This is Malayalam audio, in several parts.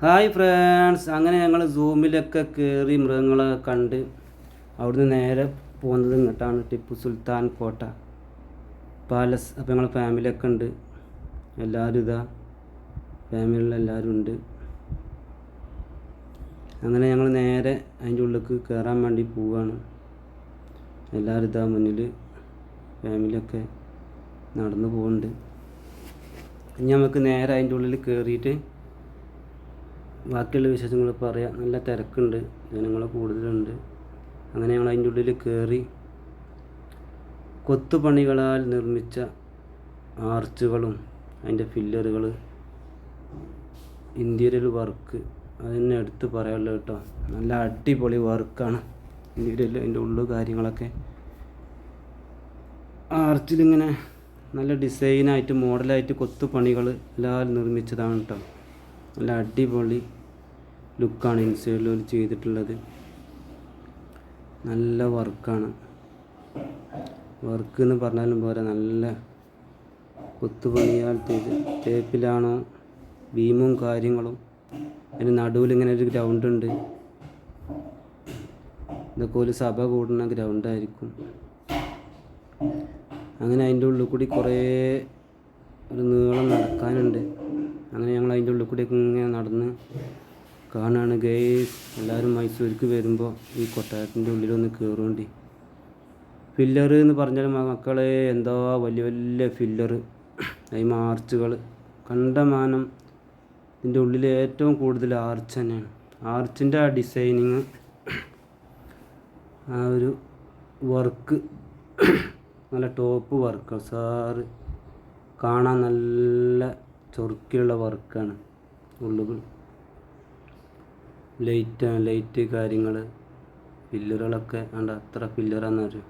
ഹായ് ഫ്രണ്ട്സ്, അങ്ങനെ ഞങ്ങൾ സൂമിലൊക്കെ കയറി മൃഗങ്ങളൊക്കെ കണ്ട് അവിടുന്ന് നേരെ പോകുന്നത് ഇങ്ങോട്ടാണ് ടിപ്പു സുൽത്താൻ കോട്ട പാലസ്. അപ്പോൾ ഞങ്ങൾ ഫാമിലിയൊക്കെ ഉണ്ട്, എല്ലാവരും ഇതാ ഫാമിലിയിൽ എല്ലാവരും ഉണ്ട്. അങ്ങനെ ഞങ്ങൾ നേരെ അതിൻ്റെ ഉള്ളിലേക്ക് കയറാൻ വേണ്ടി പോവുകയാണ്. എല്ലാവരും ഇതാ മുന്നിൽ ഫാമിലിയൊക്കെ നടന്നു പോകുന്നുണ്ട്. ഇനി നമുക്ക് നേരെ അതിൻ്റെ ഉള്ളിൽ കയറിയിട്ട് ബാക്കിയുള്ള വിശേഷങ്ങൾ പറയാം. നല്ല തിരക്കുണ്ട്, ജനങ്ങൾ കൂടുതലുണ്ട്. അങ്ങനെ ഞങ്ങൾ അതിൻ്റെ ഉള്ളിൽ കയറി കൊത്തുപണികളാൽ നിർമ്മിച്ച ആർച്ചുകളും അതിൻ്റെ ഫില്ലറുകൾ, ഇൻറ്റീരിയർ വർക്ക് അതിനെ എടുത്ത് പറയാമല്ലോ കേട്ടോ. നല്ല അടിപൊളി വർക്കാണ് ഇൻറ്റീരിയൽ, അതിൻ്റെ ഉള്ളു കാര്യങ്ങളൊക്കെ. ആർച്ചിലിങ്ങനെ നല്ല ഡിസൈനായിട്ട് മോഡലായിട്ട് കൊത്തുപണികൾ എല്ലാം നിർമ്മിച്ചതാണ് കേട്ടോ. നല്ല അടിപൊളി ലുക്കാണ് ഇൻസൈഡിൽ ചെയ്തിട്ടുള്ളത്. നല്ല വർക്കാണ്. വർക്ക് എന്ന് പറഞ്ഞാലും പോരാ, നല്ല കൊത്തുപണിയാൽ തേപ്പിലാണോ ബീമും കാര്യങ്ങളും. അതിന് നടുവിൽ ഇങ്ങനെ ഒരു ഗ്രൗണ്ട് ഉണ്ട്. ഇതൊക്കെ ഒരു സഭ കൂടുന്ന ഗ്രൗണ്ടായിരിക്കും. അങ്ങനെ അതിൻ്റെ ഉള്ളിൽ കൂടി കുറേ ഒരു നീളം നടക്കാനുണ്ട്. അങ്ങനെ ഞങ്ങൾ അതിൻ്റെ ഉള്ളിൽ കൂടിയൊക്കെ ഇങ്ങനെ നടന്ന് കാണുകയാണ് ഗൈസ്. എല്ലാവരും മൈസൂർക്ക് വരുമ്പോൾ ഈ കൊട്ടാരത്തിൻ്റെ ഉള്ളിലൊന്ന് കയറുകൊണ്ടി. ഫില്ലർ എന്ന് പറഞ്ഞാൽ മക്കളെ എന്തോ വലിയ വലിയ ഫില്ലർ, ഈ ആർച്ചുകൾ കണ്ടമാനം. ഇതിൻ്റെ ഉള്ളിൽ ഏറ്റവും കൂടുതൽ ആർച്ച് തന്നെയാണ്. ആർച്ചിൻ്റെ ആ ഡിസൈനിങ്, ആ ഒരു വർക്ക് നല്ല ടോപ്പ് വർക്കാണ് സാറ്. കാണാൻ നല്ല ചൊറുക്കിലുള്ള വർക്കാണ്. ഉള്ളുകൾ ലൈറ്റ് കാര്യങ്ങൾ, ഫില്ലറുകളൊക്കെ ഉണ്ട്. അത്ര ഫില്ലറാന്ന് പറയും.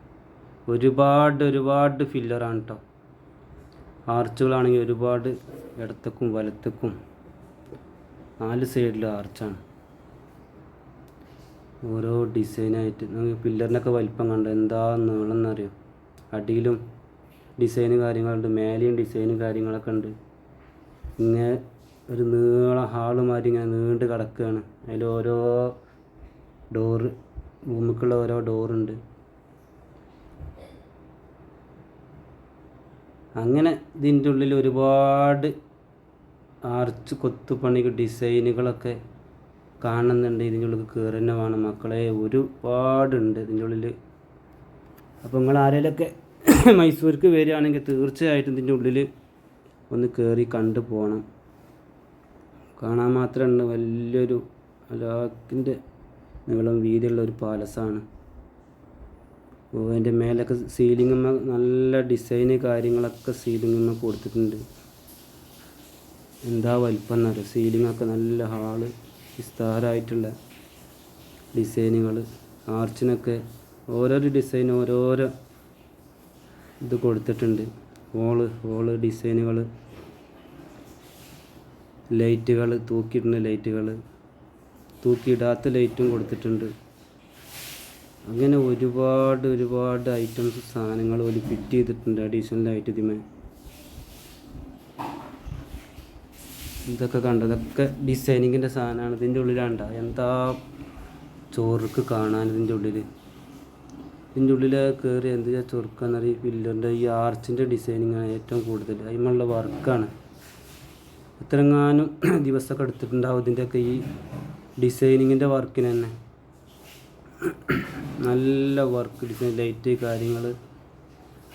ഒരുപാട് ഫില്ലറാണ് കേട്ടോ. ആർച്ചുകളാണെങ്കിൽ ഒരുപാട് ഇടത്തേക്കും വലത്തേക്കും 4 സൈഡിലും ആർച്ചാണ്. ഓരോ ഡിസൈനായിട്ട് നമുക്ക് പില്ലറിനൊക്കെ വലിപ്പം കണ്ടോ, എന്താ നീളം എന്നറിയോ. അടിയിലും ഡിസൈനും കാര്യങ്ങളുണ്ട്, മേലെയും ഡിസൈനും കാര്യങ്ങളൊക്കെ ഉണ്ട്. ഇങ്ങനെ ഒരു നീളം ഹാളുമാതിരി ഇങ്ങനെ നീണ്ട് കിടക്കുകയാണ്. അതിൽ ഓരോ ഡോറ്, റൂമിലേക്കുള്ള ഓരോ ഡോറുണ്ട്. അങ്ങനെ ഇതിൻ്റെ ഉള്ളിൽ ഒരുപാട് ആർച്ച് കൊത്തുപണി ഡിസൈനുകളൊക്കെ കാണുന്നുണ്ട്. ഇതിൻ്റെ ഉള്ളിൽ കയറി തന്നെ വേണം മക്കളെ, ഒരുപാടുണ്ട് ഇതിൻ്റെ ഉള്ളിൽ. അപ്പോൾ നിങ്ങൾ ആരെങ്കിലുമൊക്കെ മൈസൂർക്ക് വരികയാണെങ്കിൽ തീർച്ചയായിട്ടും ഇതിൻ്റെ ഉള്ളിൽ ഒന്ന് കയറി കണ്ടു പോകണം. കാണാൻ മാത്രമുണ്ട്. വലിയൊരു ലാക്കിൻ്റെ നീളം വീതിയുള്ള ഒരു പാലസാണ്. അതിൻ്റെ മേലൊക്കെ സീലിങ്ങുമ്മ നല്ല ഡിസൈന് കാര്യങ്ങളൊക്കെ സീലിങ്ങുമ്മ കൊടുത്തിട്ടുണ്ട്. എന്താ വലിപ്പം എന്നറിയാം. സീലിങ്ങൊക്കെ നല്ല ഹാള് വിസ്താരമായിട്ടുള്ള ഡിസൈനുകൾ. ആർച്ചിനൊക്കെ ഓരോരോ ഡിസൈൻ ഓരോരോ ഇത് കൊടുത്തിട്ടുണ്ട്. ഹോള് ഡിസൈനുകൾ, ലൈറ്റുകൾ, തൂക്കിയിടുന്ന ലൈറ്റുകൾ, തൂക്കിയിടാത്ത ലൈറ്റും കൊടുത്തിട്ടുണ്ട്. അങ്ങനെ ഒരുപാട് ഐറ്റംസ് സാധനങ്ങൾ ഒരു ഫിറ്റ് ചെയ്തിട്ടുണ്ട് അഡീഷണലായിട്ട് ഇതിമേ. ഇതൊക്കെ കണ്ടതൊക്കെ ഡിസൈനിങ്ങിൻ്റെ സാധനമാണ്. ഇതിൻ്റെ ഉള്ളിലാണ്ട എന്താ ചോർക്ക് കാണാൻ. ഇതിൻ്റെ ഉള്ളിൽ കയറി എന്ത് ചൊറുക്കാന്നറിയ. പില്ലറിൻ്റെ ഈ ആർച്ചിൻ്റെ ഡിസൈനിങ്ങാണ് ഏറ്റവും കൂടുതൽ. അതിനുള്ള വർക്കാണ്. എത്രങ്ങാനും ദിവസമൊക്കെ എടുത്തിട്ടുണ്ടാവും ഇതിൻ്റെയൊക്കെ ഈ ഡിസൈനിങ്ങിൻ്റെ വർക്കിന് തന്നെ. നല്ല വർക്ക് ഡിസൈൻ, ലൈറ്റ് കാര്യങ്ങൾ,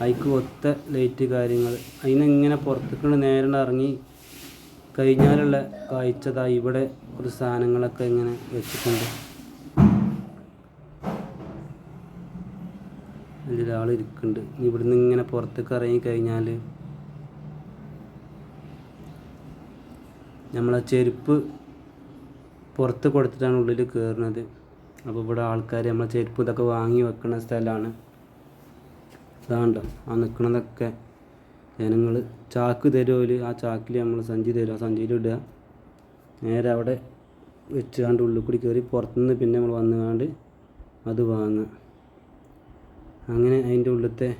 അതിക്ക് ഒത്ത ലൈറ്റ് കാര്യങ്ങൾ. അതിനെങ്ങനെ പുറത്തേക്കൊണ്ട് നേരെ ഇറങ്ങി കഴിഞ്ഞാലുള്ള കാഴ്ചതാ. ഇവിടെ ഒരു സാധനങ്ങളൊക്കെ ഇങ്ങനെ വെച്ചിട്ടുണ്ട്. അതിലൊരാൾ ഇരിക്കുന്നുണ്ട്. ഇവിടുന്ന് ഇങ്ങനെ പുറത്തേക്ക് ഇറങ്ങി കഴിഞ്ഞാൽ നമ്മളെ ചെരുപ്പ് പുറത്ത് കൊടുത്തിട്ടാണ് ഉള്ളിൽ കയറുന്നത്. അപ്പോൾ ഇവിടെ ആൾക്കാർ നമ്മളെ ചെരുപ്പ് ഇതൊക്കെ വാങ്ങി വെക്കുന്ന സ്ഥലമാണ്. ഇതാണ്ടോ ആ നിൽക്കുന്നതൊക്കെ ജനങ്ങൾ. ചാക്ക് തരുമോ, ആ ചാക്കിൽ നമ്മൾ സഞ്ചി തരും. ആ സഞ്ചിയിൽ ഇടുക, നേരെ അവിടെ വെച്ചുകൊണ്ട് ഉള്ളിൽ കൂടി കയറി പുറത്തുനിന്ന് പിന്നെ നമ്മൾ വന്നുകൊണ്ട് അത് വാങ്ങുക. അങ്ങനെ അതിൻ്റെ ഉള്ളിലത്തെ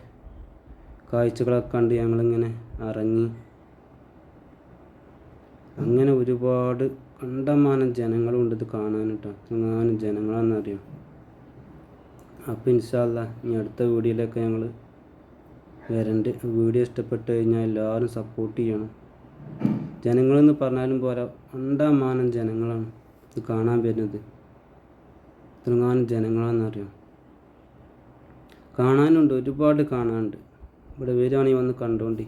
കാഴ്ചകളൊക്കെ കണ്ട് ഞങ്ങളിങ്ങനെ ഇറങ്ങി. അങ്ങനെ ഒരുപാട് കണ്ടമാനം ജനങ്ങളുണ്ട് ഇത് കാണാൻ കേട്ടോ. എങ്ങാനും ജനങ്ങളാണെന്നറിയാം. അപ്പോൾ ഇൻഷാ അല്ലാ ഇനി അടുത്ത വീഡിയോയിലൊക്കെ ഞങ്ങൾ വരണ്ട്. വീഡിയോ ഇഷ്ടപ്പെട്ട് കഴിഞ്ഞാൽ എല്ലാവരും സപ്പോർട്ട് ചെയ്യണം. ജനങ്ങളെന്ന് പറഞ്ഞാലും പോരാ, കണ്ടമാനം ജനങ്ങളാണ് ഇത് കാണാൻ വരുന്നത്. എത്രങ്ങാനും ജനങ്ങളാണെന്നറിയാം. കാണാനുണ്ട്, ഒരുപാട് കാണാനുണ്ട്. ഇവിടെ വരികയാണെങ്കിൽ വന്ന് കണ്ടോണ്ടി.